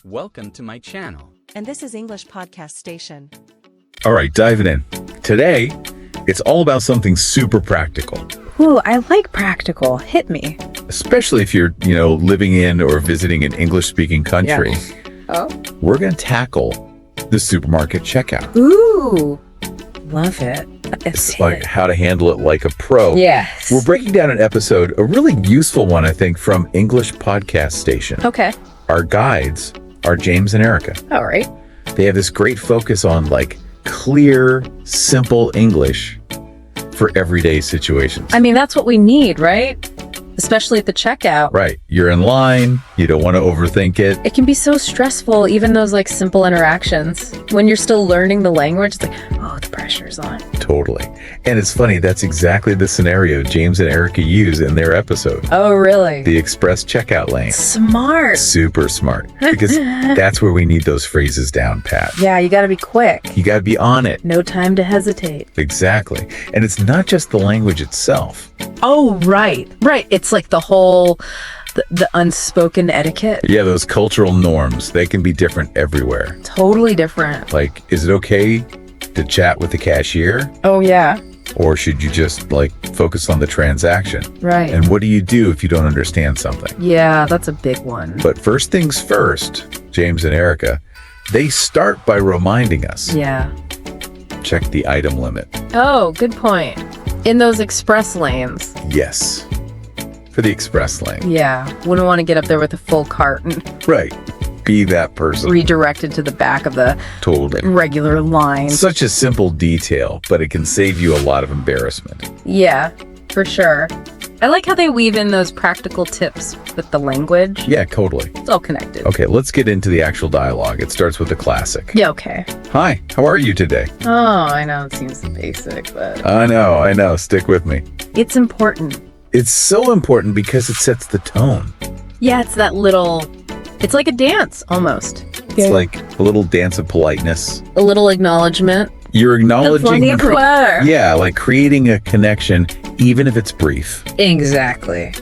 Welcome to my channel. And this is English Podcast Station. All right, diving in. Today, it's all about something super practical. Ooh, I like practical. Hit me. Especially if you're, living in or visiting an English-speaking country. Yeah. Oh. We're going to tackle the supermarket checkout. Ooh, love it. It's like how to handle it like a pro. Yes. We're breaking down an episode, a really useful one, I think, from English Podcast Station. Okay. Our guides are James and Erica. All right. They have this great focus on clear, simple English for everyday situations. I mean, that's what we need, right? Especially at the checkout. Right. You're in line. You don't want to overthink it. It can be so stressful, even those simple interactions. When you're still learning the language, it's oh, the pressure's on. Totally. And it's funny, that's exactly the scenario James and Erica use in their episode. Oh, really? The express checkout lane. Smart. Super smart. Because that's where we need those phrases down pat. Yeah, you got to be quick. You got to be on it. No time to hesitate. Exactly. And it's not just the language itself. Oh, right. Right. It's the whole, the unspoken etiquette. Yeah, those cultural norms, they can be different everywhere. Totally different. Is it okay to chat with the cashier? Oh, yeah. Or should you just focus on the transaction? Right. And what do you do if you don't understand something? Yeah, that's a big one. But first things first, James and Erica, they start by reminding us. Yeah. Check the item limit. Oh, good point. In those express lanes. Yes. For the express lane. Yeah. Wouldn't want to get up there with a full carton. Right. Be that person. Redirected to the back of the Totally. regular line. Such a simple detail, but it can save you a lot of embarrassment. Yeah, for sure. I like how they weave in those practical tips with the language. Yeah, totally. It's all connected. Okay, let's get into the actual dialogue. It starts with the classic. Yeah, okay. Hi, how are you today? Oh, I know it seems basic, but I know. Stick with me. it's important. It's so important because it sets the tone. Yeah, it's it's like a dance almost. It's like a little dance of politeness. A little acknowledgement. You're acknowledging, Yeah, creating a connection, even if it's brief. Exactly.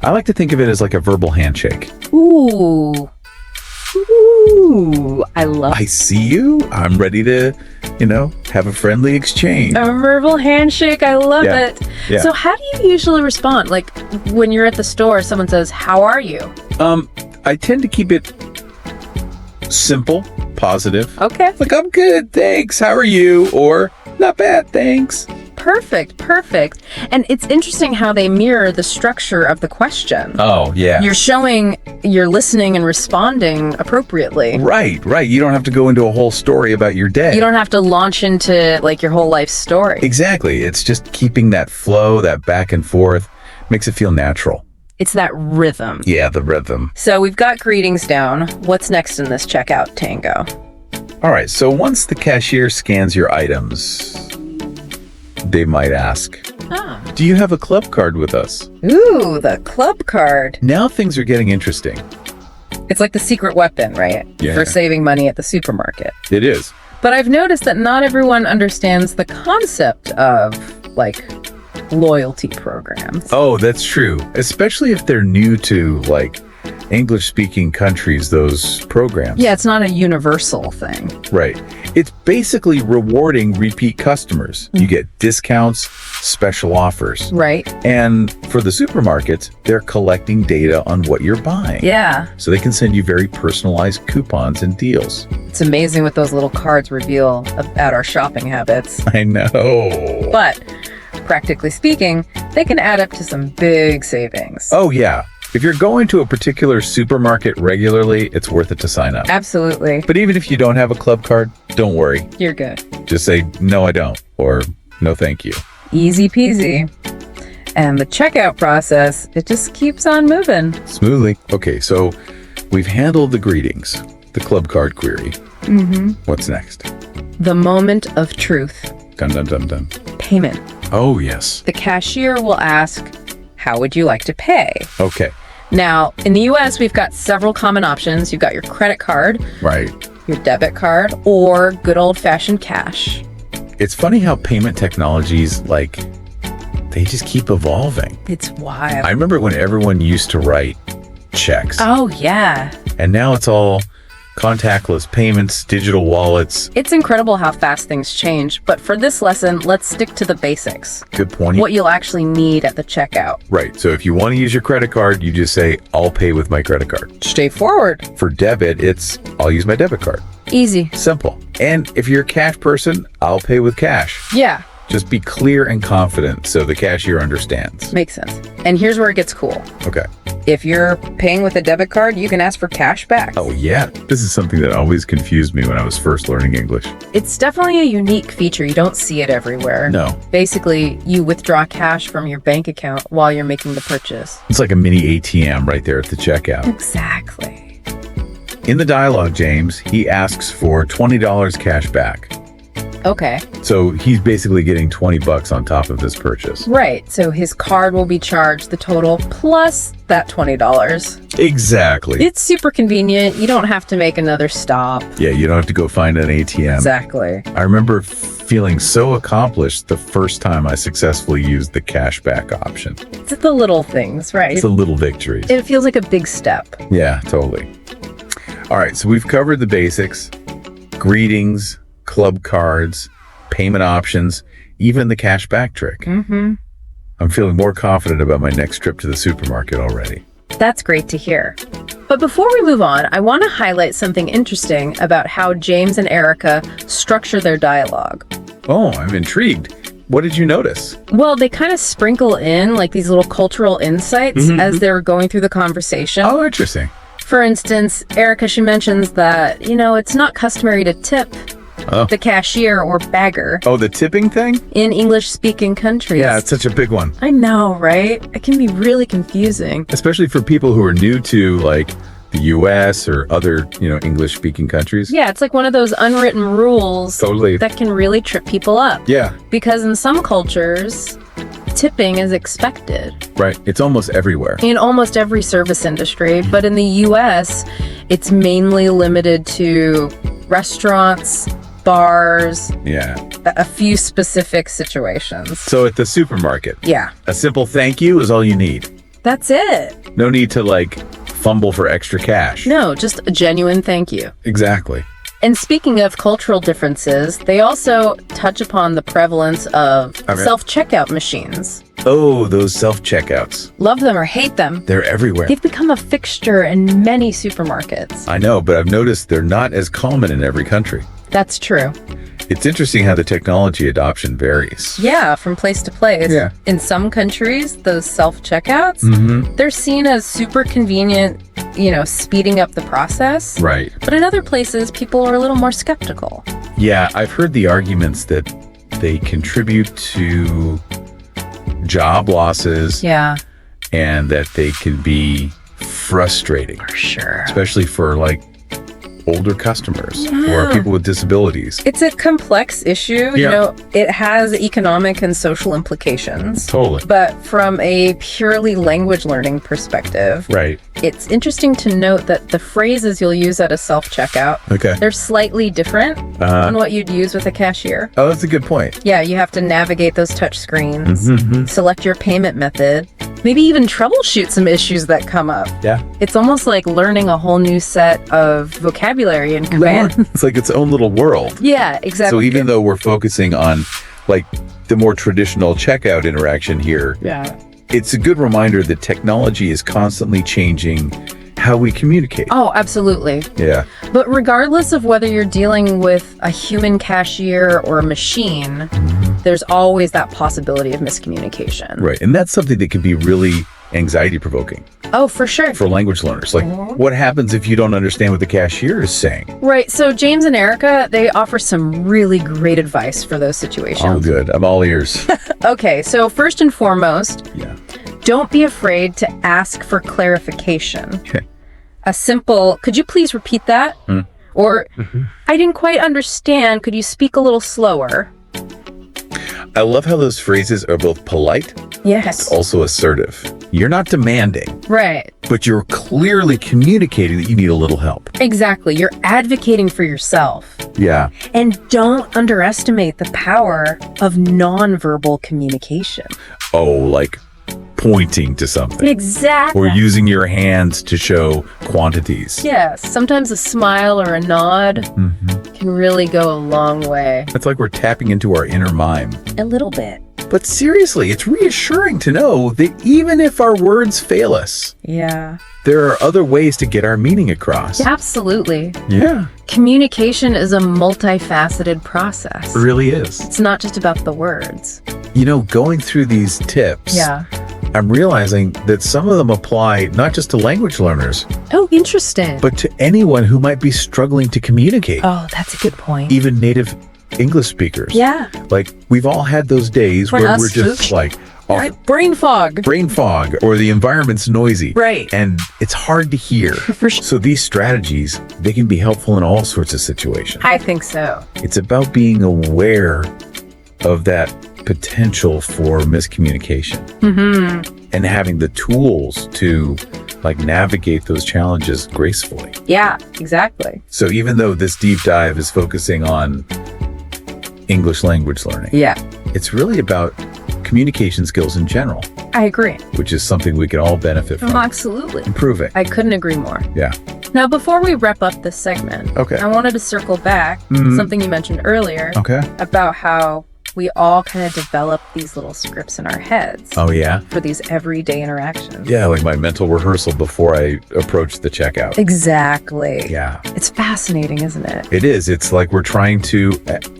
I like to think of it as like a verbal handshake. Ooh, I love I see you. I'm ready to, have a friendly exchange. a verbal handshake. I love it. Yeah. So how do you usually respond? When you're at the store, someone says, "How are you?" I tend to keep it simple, positive. Okay. I'm good, thanks. How are you? Or, not bad, thanks. Perfect. And it's interesting how they mirror the structure of the question. Oh, yeah. You're showing you're listening and responding appropriately. Right. You don't have to go into a whole story about your day. You don't have to launch into your whole life story. Exactly. It's just keeping that flow, that back and forth, makes it feel natural. It's that rhythm. Yeah, the rhythm. So we've got greetings down. What's next in this checkout tango? All right, so once the cashier scans your items, they might ask, do you have a club card with us? Ooh, the club card. Now things are getting interesting. It's like the secret weapon, right? Yeah. For saving money at the supermarket. It is. But I've noticed that not everyone understands the concept of, loyalty programs. Oh, that's true. Especially if they're new to, English-speaking countries, those programs. Yeah, it's not a universal thing. Right. It's basically rewarding repeat customers. You get discounts, special offers. Right. And for the supermarkets, they're collecting data on what you're buying. Yeah. So they can send you very personalized coupons and deals. It's amazing what those little cards reveal about our shopping habits. I know. But practically speaking, they can add up to some big savings. Oh, yeah. If you're going to a particular supermarket regularly, it's worth it to sign up. Absolutely. But even if you don't have a club card, don't worry. You're good. Just say, no, I don't, or no, thank you. Easy peasy. And the checkout process, it just keeps on moving. Smoothly. Okay, so we've handled the greetings, the club card query. Mm-hmm. What's next? The moment of truth. Dun, dun, dun, dun. Payment. Oh, yes. The cashier will ask, how would you like to pay? Okay. Now, in the US, we've got several common options. You've got your credit card, Right. your debit card, or good old-fashioned cash. It's funny how payment technologies, they just keep evolving. It's wild. I remember when everyone used to write checks. Oh, yeah. And now it's all contactless payments, digital wallets. It's incredible how fast things change, but for this lesson, let's stick to the basics. Good point. What you'll actually need at the checkout. Right. So if you want to use your credit card, you just say, I'll pay with my credit card. Straightforward. For debit, it's, I'll use my debit card. Easy. Simple. And if you're a cash person, I'll pay with cash. Yeah. Just be clear and confident so the cashier understands. Makes sense. And here's where it gets cool. Okay. If you're paying with a debit card, you can ask for cash back. Oh, yeah. This is something that always confused me when I was first learning English. It's definitely a unique feature. You don't see it everywhere. No. Basically, you withdraw cash from your bank account while you're making the purchase. It's like a mini ATM right there at the checkout. Exactly. In the dialogue, James, he asks for $20 cash back. Okay. So he's basically getting $20 on top of this purchase. Right. So his card will be charged the total plus that $20. Exactly. It's super convenient. You don't have to make another stop. Yeah, you don't have to go find an ATM. Exactly. I remember feeling so accomplished the first time I successfully used the cashback option. It's the little things, right? It's the little victories. It feels like a big step. Yeah, totally. All right, so we've covered the basics, greetings, club cards, payment options, even the cashback trick. Mm-hmm. I'm feeling more confident about my next trip to the supermarket already. That's great to hear. But before we move on, I want to highlight something interesting about how James and Erica structure their dialogue. Oh, I'm intrigued. What did you notice? Well, they kind of sprinkle in like these little cultural insights as they're going through the conversation. Oh, interesting. For instance, Erica, she mentions that, it's not customary to tip the cashier or bagger Oh, the tipping thing? in English-speaking countries. Yeah, it's such a big one. I know, right? It can be really confusing. Especially for people who are new to, like, the U.S. or other, English-speaking countries. Yeah, it's like one of those unwritten rules Totally. that can really trip people up. Yeah, Because in some cultures, tipping is expected right. It's almost everywhere. in almost every service industry, but in the US, it's mainly limited to restaurants, bars, Yeah. a few specific situations. So at the supermarket, Yeah, a simple thank you is all you need. that's it. No need to, like, fumble for extra cash. No, just a genuine thank you. Exactly. And speaking of cultural differences, they also touch upon the prevalence of self-checkout machines. Oh, those self-checkouts. Love them or hate them, They're everywhere. they've become a fixture in many supermarkets. I know, but I've noticed they're not as common in every country. That's true. It's interesting how the technology adoption varies. Yeah, from place to place. Yeah. In some countries, those self-checkouts, they're seen as super convenient, speeding up the process. Right. But in other places, people are a little more skeptical. Yeah, I've heard the arguments that they contribute to job losses Yeah, and that they can be frustrating, for sure. especially for, like, older customers or people with disabilities. It's a complex issue. Yeah. It has economic and social implications. Totally. But from a purely language learning perspective, Right. it's interesting to note that the phrases you'll use at a self-checkout, Okay. they're slightly different than what you'd use with a cashier. Oh, that's a good point. Yeah, you have to navigate those touch screens, Mm-hmm. select your payment method, maybe even troubleshoot some issues that come up. Yeah. It's almost like learning a whole new set of vocabulary and commands. It's like its own little world. Yeah, exactly. So even though we're focusing on, like, the more traditional checkout interaction here, Yeah. it's a good reminder that technology is constantly changing how we communicate. Oh, absolutely. Yeah. But regardless of whether you're dealing with a human cashier or a machine, there's always that possibility of miscommunication. Right. And that's something that can be really anxiety provoking Oh, for sure. for language learners. Like, what happens if you don't understand what the cashier is saying? Right. So James and Erica, they offer some really great advice for those situations. Oh, good. I'm all ears. Okay. So first and foremost, Yeah. don't be afraid to ask for clarification. Okay. A simple, could you please repeat that? Or, I didn't quite understand. Could you speak a little slower? I love how those phrases are both polite, Yes. also assertive. You're not demanding, Right. but you're clearly communicating that you need a little help. Exactly. You're advocating for yourself. Yeah. And don't underestimate the power of nonverbal communication. Oh, like pointing to something. Exactly. Or using your hands to show quantities. Yes, sometimes a smile or a nod can really go a long way. It's like we're tapping into our inner mime. A little bit. But seriously, it's reassuring to know that even if our words fail us, Yeah. there are other ways to get our meaning across. Absolutely. Yeah, Communication is a multifaceted process. it really is. It's not just about the words. You know, going through these tips, Yeah. I'm realizing that some of them apply not just to language learners, Oh, interesting. but to anyone who might be struggling to communicate, Oh, that's a good point. even native English speakers. Yeah. Like, we've all had those days We're where not we're just spooked. like, off Brain fog. brain fog, or the environment's noisy. Right. And it's hard to hear. For sure. So these strategies, they can be helpful in all sorts of situations. I think so. It's about being aware of that potential for miscommunication and having the tools to like navigate those challenges gracefully. Yeah, exactly. So even though this deep dive is focusing on English language learning, Yeah, it's really about communication skills in general, I agree. which is something we can all benefit from Absolutely. improving. I couldn't agree more. Yeah. Now, before we wrap up this segment, Okay. I wanted to circle back to something you mentioned earlier Okay. about how we all kind of develop these little scripts in our heads Oh, yeah. for these everyday interactions. Yeah, like my mental rehearsal before I approach the checkout. Exactly. Yeah. It's fascinating, isn't it? It is. It's like we're trying to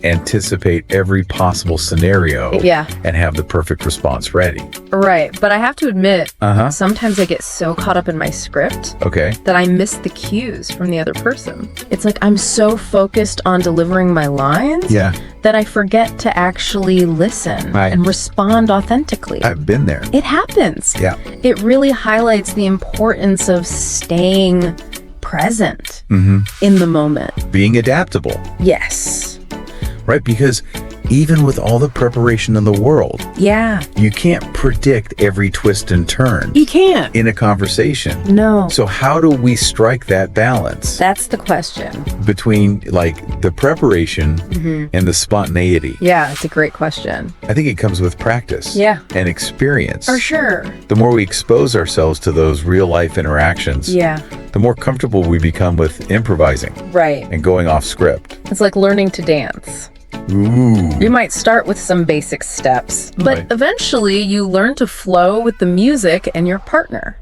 anticipate every possible scenario Yeah. and have the perfect response ready. Right. But I have to admit, Uh-huh. sometimes I get so caught up in my script Okay. that I miss the cues from the other person. It's like I'm so focused on delivering my lines Yeah. that I forget to actually listen Right. and respond authentically. I've been there. It happens. Yeah. It really highlights the importance of staying present in the moment. Being adaptable, Yes. right? Because even with all the preparation in the world, Yeah. you can't predict every twist and turn You can't. in a conversation. No. So how do we strike that balance That's the question. between like the preparation and the spontaneity? Yeah, it's a great question. I think it comes with practice Yeah. and experience. For sure. The more we expose ourselves to those real life interactions, Yeah. the more comfortable we become with improvising Right. and going off script. It's like learning to dance. Ooh. You might start with some basic steps, but Right. eventually you learn to flow with the music and your partner.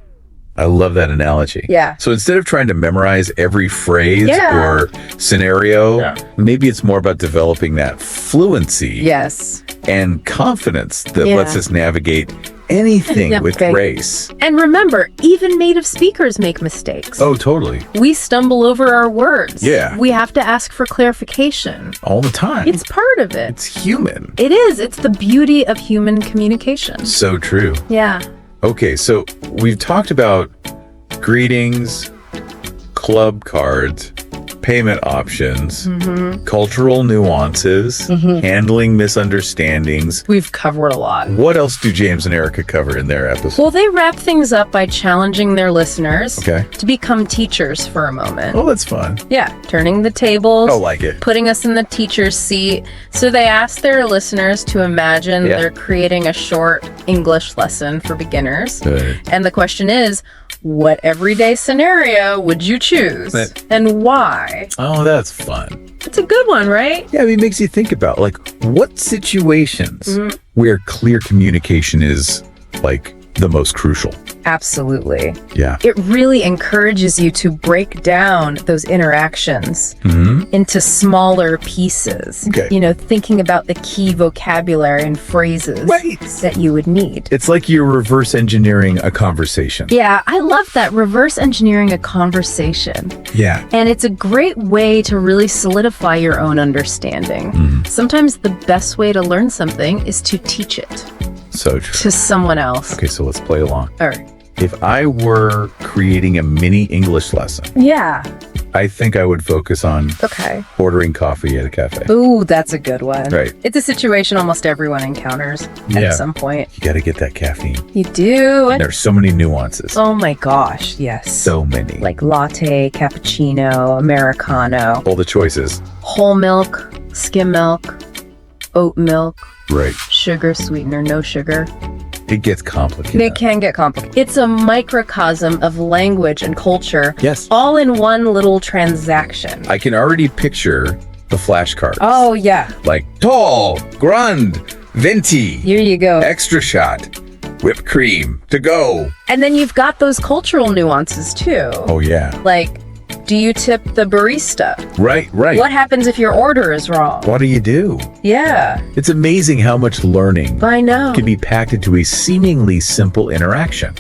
I love that analogy. Yeah. So instead of trying to memorize every phrase Yeah. or scenario, Yeah. maybe it's more about developing that fluency Yes. and confidence that Yeah. lets us navigate anything Yeah, with okay. grace. And remember, even native speakers make mistakes. Oh, totally. We stumble over our words. Yeah. We have to ask for clarification. All the time. It's part of it. It's human. It is. It's the beauty of human communication. So true. Yeah. Okay, so we've talked about greetings, club cards, payment options, cultural nuances, handling misunderstandings. We've covered a lot. What else do James and Erica cover in their episode? Well, they wrap things up by challenging their listeners Okay. to become teachers for a moment. Oh, that's fun. Yeah, turning the tables. I like it. Putting us in the teacher's seat. So they ask their listeners to imagine Yeah. they're creating a short English lesson for beginners. Good. And the question is, what everyday scenario would you choose? That- And why? Oh, that's fun. It's a good one, right? Yeah, it makes you think about like what situations where clear communication is like the most crucial. Absolutely. Yeah. It really encourages you to break down those interactions into smaller pieces. Okay. You know, thinking about the key vocabulary and phrases Right. that you would need. It's like you're reverse engineering a conversation. Yeah, I love that. Reverse engineering a conversation. Yeah. And it's a great way to really solidify your own understanding. Sometimes the best way to learn something is to teach it So true. to someone else. Okay, so let's play along. All right. If I were creating a mini English lesson, Yeah. I think I would focus on Okay. ordering coffee at a cafe. Ooh, that's a good one. Right. It's a situation almost everyone encounters Yeah. at some point. You got to get that caffeine. You do. There's so many nuances. Oh my gosh, yes. So many. Like latte, cappuccino, Americano, all the choices. whole milk, skim milk, oat milk, Right. sugar, sweetener, no sugar. it gets complicated. They can get complicated. It's a microcosm of language and culture. Yes. All in one little transaction. I can already picture the flashcards. Oh, yeah. Like tall, grande, venti, Here you go. extra shot, whipped cream, to go. And then you've got those cultural nuances too. Oh, yeah. Like, do you tip the barista? Right. What happens if your order is wrong? What do you do? Yeah, It's amazing how much learning I know. can be packed into a seemingly simple interaction.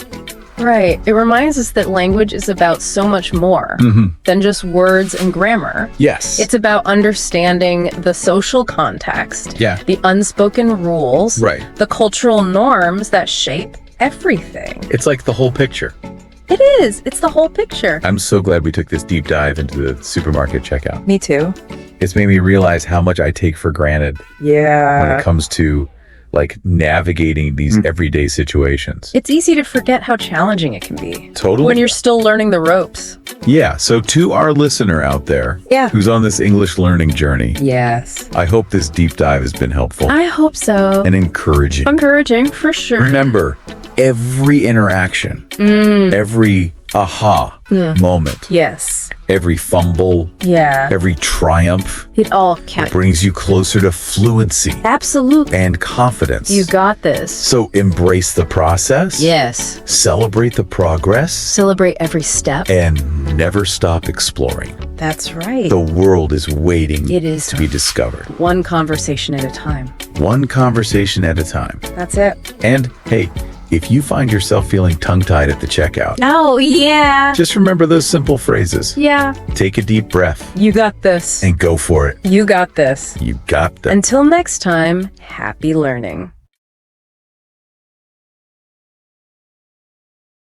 Right. It reminds us that language is about so much more than just words and grammar. Yes. It's about understanding the social context, Yeah. the unspoken rules, Right. the cultural norms that shape everything. It's like the whole picture. It is. It's the whole picture. I'm so glad we took this deep dive into the supermarket checkout. Me too. It's made me realize how much I take for granted when Yeah. it comes to like navigating these everyday situations. It's easy to forget how challenging it can be Totally. when you're still learning the ropes. Yeah. So to our listener out there Yeah. who's on this English learning journey, Yes. I hope this deep dive has been helpful I hope so. and encouraging. Encouraging for sure. Remember, every interaction, every aha moment, Yes. every fumble, Yeah. every triumph It all counts. brings you closer to fluency Absolutely. and confidence. You got this. So embrace the process, Yes. celebrate the progress, Celebrate every step. and never stop exploring. That's right. The world is waiting It is. to be discovered. One conversation at a time. One conversation at a time. That's it. And hey, if you find yourself feeling tongue-tied at the checkout, Oh, yeah. just remember those simple phrases. Yeah. Take a deep breath You got this. and go for it. You got this. You got that. Until next time, happy learning.